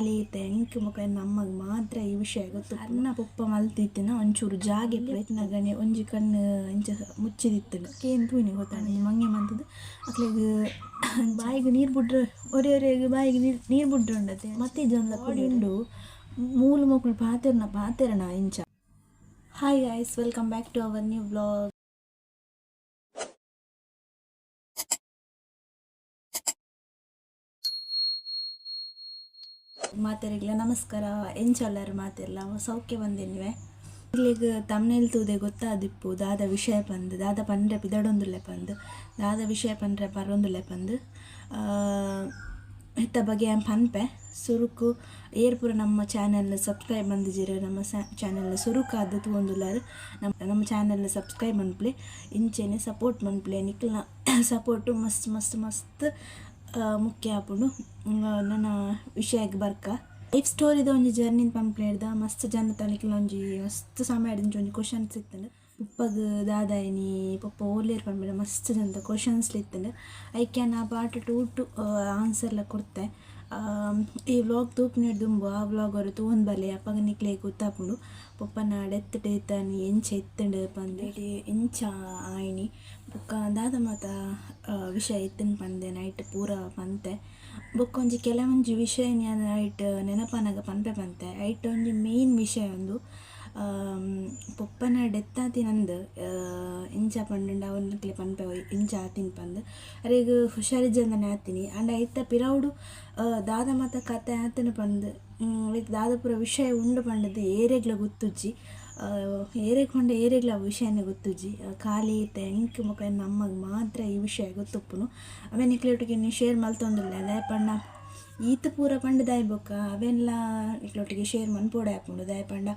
ಖಾಲಿ ಐತೆ ಎಂಕ್ ಮುಖ ನಮಗೆ ಮಾತ್ರ ಈ ವಿಷಯ ಗೊತ್ತು. ಅನ್ನ ಪಪ್ಪ ಮಲ್ತಿತ್ತಿನ ಒಂಚೂರು ಜಾಗೆ ಪ್ರಯತ್ನ ಗಣೆ ಒಂಜಿ ಕಣ್ಣು ಇಂಚ ಮುಚ್ಚಿದಿತ್ತು ಕೇನು ತೂನಿ ಗೊತ್ತಾನೆ ಮಂಗೆ ಮಂತದ್ದು ಅಕ್ಲೆಗೆ ಬಾಯಿಗೆ ನೀರು ಬಿಡ್ರೆ ಒರೆಗೆ ಬಾಯಿಗೆ ನೀರು ಬಿಡ್ರೆ ಉಂಡತೆ ಮತ್ತೆ ಜನ ಕುಡಿಯುಂಡು ಮೂಲು ಮಕ್ಕಳು ಪಾತೆರನ ಇಂಚ. Hi guys, welcome back to our new vlog. ಮಾತೆರೆಗ್ಲ ನಮಸ್ಕಾರ. ಎಂಚಲ್ಲರು ಮಾತೆರ್ಲ ಸೌಖ್ಯ ಬಂದಿನ್ವೆ. ಇಲ್ಲಿಗೆ ತಮ್ಮನೇಲಿ ತೂದೆ ಗೊತ್ತಾದಿಪ್ಪು ದಾದ ವಿಷಯ ಪಂದು ದಾದ ಪಂಡ್ರೆ ಪಿದಡೊಂದುಲ್ಲೆ ಪಂದು ದಾದ ವಿಷಯ ಪಂಡ್ರೆ ಪರೊಂದುಲ್ಲೆ ಪಂದು ಇತ್ತ ಬಗ್ಗೆ ಪನ್ಪೆ ಸುರುಕು ಏರ್ಪುರ ನಮ್ಮ ಚಾನೆಲ್ ಸಬ್ಸ್ಕ್ರೈಬ್ ಬಂದಿದ್ದೀರ. ನಮ್ಮ ಚಾನೆಲ್ ಸುರುಕಾದ ತೂಂದುಲ್ಲಾರು ನಮ್ಮ ಚಾನೆಲ್ ಸಬ್ಸ್ಕ್ರೈಬ್ ಮನ್ಪ್ಲೆ ಇಂಚೆನೆ ಸಪೋರ್ಟ್ ಮನ್ಪ್ಲೆ ನಿಕ್ಲ ಸಪೋರ್ಟು ಮಸ್ತ್ ಮಸ್ತ್ ಮಸ್ತ್ ಮುಖ್ಯ ಆಪುಂಡು. ನನ್ನ ವಿಷಯಕ್ಕೆ ಬರ್ಕ ಲೈಫ್ ಸ್ಟೋರಿದ ಒಂಜಿ ಜರ್ನಿನ ಪಂಪ್ಲೇಡ್ದ ಮಸ್ತ್ ಜನ ತನಿಖಲ ಒಂಜಿ ಮಸ್ತ್ ಸಮಯದಿಂದ ಒಂಜಿ ಕ್ವಶನ್ಸ್ ಇತ್ತಂಡು. ಪಪ್ಪಗೆ ದಾದಾಯಿನಿ ಪಪ್ಪ ಓರ್ಲೇರ್ ಪಂಡ್ಬೇಡ ಮಸ್ತ್ ಜನದ ಕ್ವಶನ್ಸ್ಲಿ ಇತ್ತಂಡು. ಐಕೆ ನಾ ಪಾರ್ಟ್ 2 ಟು ಆನ್ಸರ್ಲ ಕೊಡ್ತೆ. ಈ ವ್ಲಾಗ್ ತೂಪಿನಿಡ್ ದುಂಬು ಆ ವ್ಲಾಗ್ ಅವರು ತೂಂದು ಬಲೆ ಅಪ್ಪಗ ನಿಕ್ಲೆ ಗೊತ್ತಾಪುಂಡು ಪಪ್ಪನ ಡೆತ್ತಟೆ ಇತ್ತಾನಿ ಎಂಚ ಎತ್ತಂಡು ಪಂದೇಟಿ ಎಂಚ ಆಯ್ನಿ ಬೊಕ್ಕ ದಾದ ಮಾತ ವಿಷಯ ಎತ್ತನ್ ಪಂದೆ ನೈಟ್ ಪೂರ ಪಂತೆ. ಬೊಕ್ಕ ಒಂಜಿ ಕೆಲವೊಂಜಿ ವಿಷಯ ನೈಟ್ ನೆನಪನಾಗ ಪನ್ಪೆ ಪಂತೆ. ಐಟ್ ಒಂಜಿ ಮೇಯ್ನ್ ವಿಷಯ ಒಂದು ಪಪ್ಪನ ಡೆತ್ ಆತಿನಂದು ಇಂಚ ಪಂಡುಂಡು ಅವನಕ್ಲೆ ಪನ್ಪೆ ಇಂಚ ಆತಿನ ಪಂದು ಅರೆಗ್ ಹುಷಾರಿಜ್ಜಂದನೆ ಆತೀನಿ ಅಂಡ್ ಐತ ಪಿರವುಡು ದಾದ ಮಾತ ಕತೆ ಆತನ ಪಂದು ಲೈಕ್ ದಾದ ಪೂರ ವಿಷಯ ಉಂಡು ಪಂಡದು ಏರೆಗ್ಲ ಗೊತ್ತುಜ್ಜಿ ಏರೆಗ್ ಏರೆಗ್ಲ ವಿಷಯನೇ ಗೊತ್ತುಜ್ಜಿ ಖಾಲಿ ಐತೆ ಎಂಕ್ ಮುಖ ನಮಗೆ ಮಾತ್ರ ಈ ವಿಷಯ ಗೊತ್ತುಪ್ಪುನು ಅವೇ ನಿಕ್ಲೊಟ್ಟಿಗೆ ನೀವು ಶೇರ್ ಮಲ್ತೊಂದಿಲ್ಲ ಅದೇ ಪಂಡ ಈತ ಪೂರ ಪಂಡ ದಾಯ್ಬೊಕ್ಕ ಅವೆಲ್ಲ ನಿಕ್ಲೊಟ್ಟಿಗೆ ಶೇರ್ ಮನ್ಪೋಡೆ ಹಾಕೊಂಡು ದಾಯ್ ಪಂಡ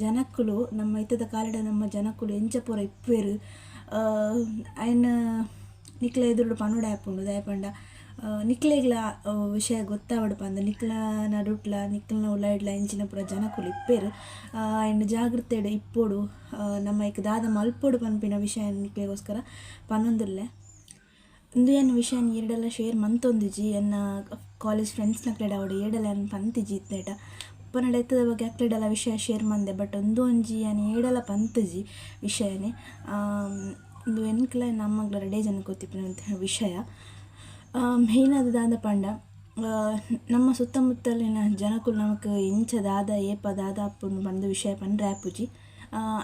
ಜನಕ್ಕುಲು ನಮ್ಮ ಇತ್ತದ ಕಾಲದ ನಮ್ಮ ಜನಕ್ಕುಲು ಎಂಚ ಪೂರ ಇಪ್ಪೇರು ಅಯ್ನ ನಿಕ್ಲ ಎದುರು ಪನ್ನೋಡೆ ಹಾಕೊಂಡು ದಾಯ್ ಪಂಡ ನಿಕ್ಲೆಗ್ಲ ವಿಷಯ ಗೊತ್ತಾವಡು ಪಂದ ನಿಕ್ಲ ನಡುಟ್ಲ ನಿಕ್ಲನ ಉಲಾಯ್ಡ್ಲ ಎಂಚಿನ ಪೂರ ಜನಕ್ಕುಲು ಇಪ್ಪೇರು ಆಯ್ನ ಜಾಗ್ರತೆ ಇಪ್ಪೋಡು ನಮ್ಮ ಈಗ ದಾದ ಮಲ್ಪೋಡು ಪನ್ಪಿನ ವಿಷಯ ನಿಕ್ಲೆಗೋಸ್ಕರ ಪನ್ನೊಂದುಲ್ಲೆ ಇಂದು ಏನು ವಿಷಯ ಎರಡೆಲ್ಲ ಶೇರ್ ಮಂತೊಂದಿಜಿ ಎನ್ನ ಕಾಲೇಜ್ ಫ್ರೆಂಡ್ಸ್ನ ಕಡೆ ಅವಡು ಏಡೆಲ್ಲ ಪಂತಿಜಿ ಇತ್ತೇಟ ಉಪ್ಪನ ಎತ್ತದ ಬಗ್ಗೆ ಅಕ್ಲೆಡೆಲ್ಲ ವಿಷಯ ಶೇರ್ ಮಂದೆ ಬಟ್ ಒಂಜಿ ಏನು ಏಡೆಲ್ಲ ಪಂತಜಿ ವಿಷಯನೇ ಒಂದು ಎನ್ಕಲ ನಮ್ಮಗ್ಲ ರೆಡೇ ಜನ ಗೊತ್ತಿಪ್ಪಿನ ವಿಷಯ ಮೇಯ್ನಾದ ದಾದ ಪಂಡ ನಮ್ಮ ಸುತ್ತಮುತ್ತಲಿನ ಜನಕ್ಕೂ ನಮಗೆ ಎಂಚ ದಾದ ಏಪ ದಾದ ಅಪ್ಪು ಬಂದ ವಿಷಯ ಪಂಡ್ರೆ ಆಪುಜಿ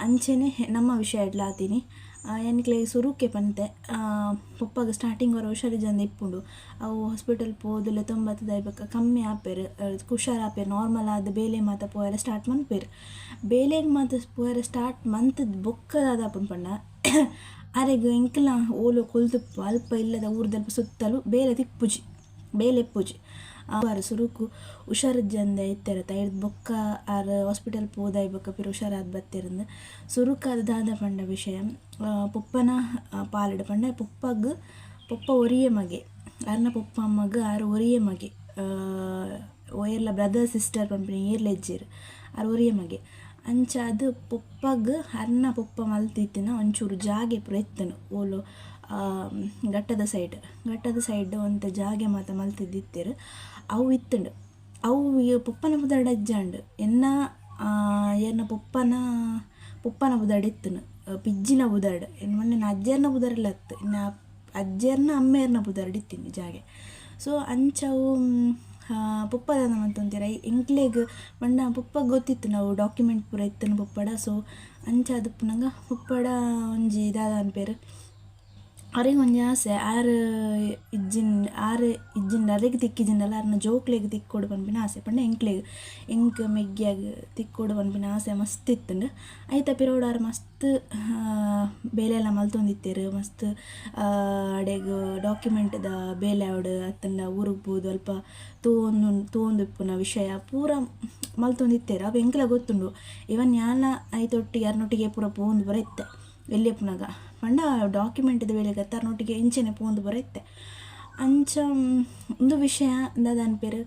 ಅಂಚೆನೆ ನಮ್ಮ ವಿಷಯ ಇಡ್ಲಾತೀನಿ ಎನ್ಕ್ಲೆ ಸುರುಕೆ ಪಂತೆ ಪಪ್ಪಗೆ ಸ್ಟಾರ್ಟಿಂಗ್ ಅವರು ಹುಷಾರಿಜಂದ ಇಪ್ಪುಂಡು ಅವು ಹಾಸ್ಪಿಟಲ್ ಪೋದಲೆ 90 ದೈಬಕ್ಕ ಕಮ್ಮಿ ಆಪೇರು ಹುಷಾರು ಆಪೇರು ನಾರ್ಮಲ್ ಆದ ಬೇಲೆ ಮಾತ ಪೋಯರ ಸ್ಟಾರ್ಟ್ ಮನ್ಪೇರು ಬೇಲೆಗೆ ಮಾತ ಪೋಯರ ಸ್ಟಾರ್ಟ್ ಮಂತದ ಬೊಕ್ಕದಾದ ಅಪ್ಪನ ಪಂಡ ಅರೆಗೆ ಎಂಕಲ ಓಲು ಕೊಲ್ತು ಅಲ್ಪ ಇಲ್ಲದ ಊರ್ದಲ್ಪ ಸುತ್ತಲೂ ಬೇಲೆ ಎಪ್ಪುಜಿ ಆರು ಸುರುಕು ಹುಷಾರಿಜ್ಜಂದ ಎತ್ತರ ತೈಡ್ ಬೊಕ್ಕ ಆರು ಹಾಸ್ಪಿಟಲ್ ಪೋದಾಯ್ ಬೊಕ್ಕ ಪಿರು ಹುಷಾರಾದ ಬತ್ತಿರಂದು ಸುರುಕಾದ ದಾದ ಪಂಡ ವಿಷಯ ಪಪ್ಪನ ಪಾಲಡು ಪಂಡ ಪಪ್ಪ ಒರಿಯೆ ಮಗೆ ಅರ್ನ ಪಪ್ಪ ಅಮ್ಮಗ ಆರು ಒರಿಯೆ ಮಗೆ ಒಯರ್ಲ ಬ್ರದರ್ ಸಿಸ್ಟರ್ ಪಂಪಿನ ಏರ್ಲ ಎಜ್ಜೇರು ಆರು ಒರಿಯೆ ಮಗೆ ಅಂಚ ಅದು ಪಪ್ಪಗೆ ಅರ್ನ ಪಪ್ಪ ಮಲ್ತಿತ್ತಿನ ಒಂಚೂರು ಜಾಗೆ ಪ್ರಯತ್ನ ಓಲು ಘಟ್ಟದ ಸೈಡ್ ಒಂತ ಜಾಗೆ ಮಾತ ಮಲ್ತಿದ್ದಿತ್ತೇರು ಅವು ಇತ್ತಂಡು ಅವು ಪಪ್ಪನ ಬುದಾಡ ಅಜ್ಜಾಂಡು ಏನ ಪಪ್ಪನ ಬುದಾಡ ಇತ್ತನು ಪಿಜ್ಜಿನ ಬುದಾಡ ಮೊನ್ನೆ ಅಜ್ಜರ್ನ ಬುದಾರೆಲ್ಲ ಇತ್ತು ಇನ್ನು ಅಜ್ಜರ್ನ ಅಮ್ಮೆಯರ್ನ ಬುದಾಡ ಇತ್ತೀನಿ ಜಾಗೆ. ಸೊ ಅಂಚವು ಪಪ್ಪದ ಮಂತೊಂತೀರ ಎಂಕ್ಲೆಗ್ ಮಂಡ ಪಪ್ಪಗೆ ಗೊತ್ತಿತ್ತು ನಾವು ಡಾಕ್ಯುಮೆಂಟ್ ಪೂರ ಇತ್ತನು ಪಪ್ಪಡ. ಸೊ ಅಂಚ ಅದಪ್ಪು ನಂಗೆ ಪಪ್ಪಡ ಒಂಜಿ ಇದಾದ ಅನ್ಪೇರು ಅವ್ರಿಗೆ ಒಂಜಿ ಆಸೆ ಆರು ಇಜ್ಜಿಂದ ಅರೆಗೆ ತಿಕ್ಕಿಜಿಂದಲ್ಲ ಅರ್ನ ಜೋಕ್ಲೆಗೆ ತಿಕ್ಕೊಡು ಪನ್ಪಿನ ಆಸೆ ಪಂಡ ಎಂಕ್ ಮೆಗ್ಗಿಯಾಗ ತಿಕ್ಕೊಡು ಪನ್ಪಿನ ಆಸೆ ಮಸ್ತ್ ಇತ್ತಂಡು ಐತ ಪಿರೋಡು ಆರು ಮಸ್ತ್ ಬೇಲೆ ಎಲ್ಲ ಮಲ್ತೊಂದಿತ್ತೇರು ಮಸ್ತ್ ಅಡೆಗೆ ಡಾಕ್ಯುಮೆಂಟ್ದ ಬೇಲೆ ಅವಡು ಅತ್ತಂಡ ಊರಿಗೆ ಬೋದು ಅಲ್ಪ ತೂಂದು ಇಪ್ಪುನ ವಿಷಯ ಪೂರ ಮಲ್ತೊಂದಿತ್ತೇರು ಅವು ಎಂಕ್ಲ ಗೊತ್ತುಂಡು ಇವನ್ ಯಾನ ಐತೊಟ್ಟಿಗೆ ಯಾರನೊಟ್ಟಿಗೆ ಪೂರ ಪೋಂದು ಬರೈತೆ ಎಲ್ಲಿಯಪ್ಪನಾಗ ಪಂಡ ಡಾಕ್ಯುಮೆಂಟ್ದ ವೇಳೆ ಗತ್ತಾರನೊಟ್ಟಿಗೆ ಎಂಚೆನೆ ಪೋಂದು ಬರೈತೆ ಅಂಚ ಒಂದು ವಿಷಯ ಅಂದದ ಅನ್ಪೇರು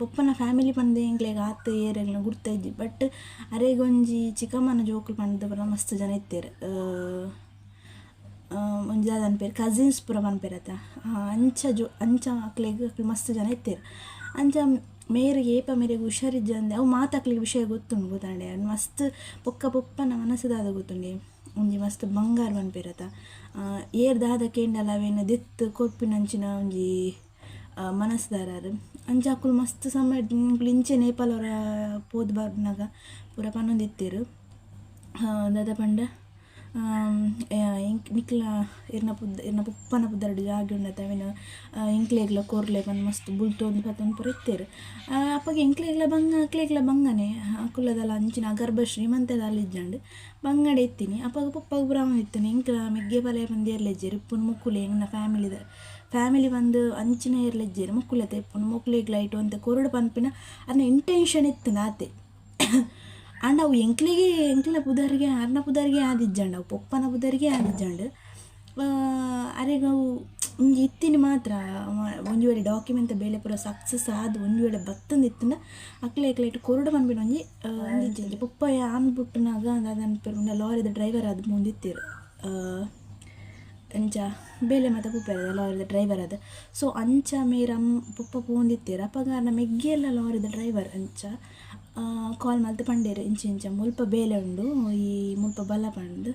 ಪಪ್ಪನ ಫ್ಯಾಮಿಲಿ ಪಂದೆ ಎಂಕ್ಲೆಗೆ ಆತ ಏರೆಗ್ಲ ಗುರ್ತ ಇಜ್ಜಿ ಬಟ್ ಅರೆಗೊಂಜಿ ಚಿಕ್ಕಮ್ಮನ ಜೋಕುಲು ಪಂಡದವರ ಮಸ್ತ್ ಜನ ಇತ್ತೇರು ಒಂಜಿ ದಾದ ಅನ್ಪೇರು ಕಸಿನ್ಸ್ ಪೂರ ಪನ್ಪೇರತ್ತ ಅಂಚ ಅಕ್ಲೆಗ್ ಮಸ್ತ್ ಜನ ಇತ್ತೇರು ಅಂಚ ಮೇರೆಗೆ ಏಪ ಮೇರೆಗೆ ಹುಷಾರಿದ್ದ ಅಂದೆ ಅವು ಮಾತಾಕ್ಲಿಕ್ಕೆ ವಿಷಯ ಗೊತ್ತುಂಡು ಗೊತ್ತಾಂಡೆ ಮಸ್ತ್ ಪೊಕ್ಕ ಪೊಪ್ಪನ ಮನಸ್ಸುದಾದ ಗೊತ್ತುಂಡೆ ಒಂಜಿ ಮಸ್ತ್ ಬಂಗಾರ ಬನ್ಪಿರತ ಏರ್ದಾದ ಕೇಂಡಲ ಅವೇನು ದೆತ್ತು ಕೊಪ್ಪಿನಂಚಿನ ಒಂಜಿ ಮನಸ್ಸುದಾರರು ಅಂಚಾಕುಲು ಮಸ್ತ್ ಸಮಯ ಇಂಚೆ ನೇಪಾಳ ಅವರ ಪೋದು ಬರ್ನಾಗ ಪೂರ ಪನ್ನೊಂದಿತ್ತೇರು ದಾದ ಪಂಡ ನಿಕ್ಲ ಇರ್ನ ಪುಪ್ಪನ ಪುದ್ದಾರ್ಡು ಜಾಗ ಉಂಡತ ಅವೇನು ಇಂಕ್ಲೆಗ್ಲ ಕೊರ್ಲೆ ಬಂದು ಮಸ್ತ್ ಬುಲ್ತೊಂದು ಪತ್ತೊಂದು ಪೂರ ಇತ್ತೇರು ಅಪ್ಪಗೆ ಇಂಕ್ಲೆಗ್ಲ ಅಕ್ಲೆಗ್ಲ ಬಂಗನೆ ಅಕುಲದಲ್ಲ ಅಂಚಿನ ಗರ್ಭ ಶ್ರೀಮಂತದ ಅಲ್ಲಿಜ್ಜಂಡು ಬಂಗಡೆ ಎತ್ತೀನಿ ಅಪ್ಪಗ ಪುಪ್ಪಗ ಬ್ರಾಹ್ಮಣ ಇತ್ತಾನೆ ಇಂಕ್ಲ ಮೆಗ್ಗೆ ಪಲೆ ಬಂದು ಏರ್ಲೆಜ್ಜೇರು ಇಪ್ಪುನ ಮುಕ್ಕುಲೆ ಎಂಗ್ನ ಫ್ಯಾಮಿಲಿ ಬಂದು ಅಂಚಿನ ಏರ್ಲೆಜ್ಜೇರು ಮುಕ್ಕುಲೆತ ಇಪ್ಪುನ ಮುಕ್ಕುಲೆಗ್ಲ ಇಟ್ಟು ಅಂತ ಕೊರಡು ಪನ್ಪಿನ ಅದನ್ನ ಇಂಟೆನ್ಷನ್ ಇತ್ತು ನಾತೆ ಅಂಡ್ ಅವು ಎಂಕ್ಲಿನ ಪುದರಿಗೆ ಅರ್ನ ಪುದರಿಗೆ ಆದಿಜ್ಜಂಡು ಅವು ಪೊಪ್ಪನ ಪುದರಿಗೆ ಆದಿಜ್ಜಂಡು ಅರೆಗ ಅವು ಒಂಜಿ ಇತ್ತಿನ ಮಾತ್ರ ಒಂಜಿ ವೇಳೆ ಡಾಕ್ಯುಮೆಂಟ್ ಬೇಲೆ ಪೂರ ಸಕ್ಸಸ್ ಆದ ಒಂಜಿ ವೇಳೆ ಬತ್ತಂದಿತ್ತಂಡ ಅಕ್ಲೆ ಇಟ್ಟು ಕೊರಡು ಬಂದ್ಬಿಟ್ಟು ಒಂಜಿ ಪುಪ್ಪ ಅನ್ಬಿಟ್ಟನಾಗ ಅದನ್ನ ಲಾರಿದ ಡ್ರೈವರ್ ಅದು ಮುಂದಿತ್ತೇರು ಅಂಚ ಬೇಲೆ ಮತ್ತು ಪುಪ್ಪ ಲಾರಿದ ಡ್ರೈವರ್ ಅದು ಸೊ ಅಂಚ ಮೇರ ಪುಪ್ಪ ಪೋಂದಿತ್ತೇರು ಅಪ್ಪಗಾರನ ಮೆಗ್ಗೆಲ್ಲ ಲಾರಿದ ಡ್ರೈವರ್ ಅಂಚ ಕಾಲ್ ಮಲ್ತು ಪಂಡೇರು ಇಂಚ ಮುಲ್ಪ ಬೇಲೆ ಉಂಡು ಈ ಮುಲ್ಪ ಬಲ ಪಂಡು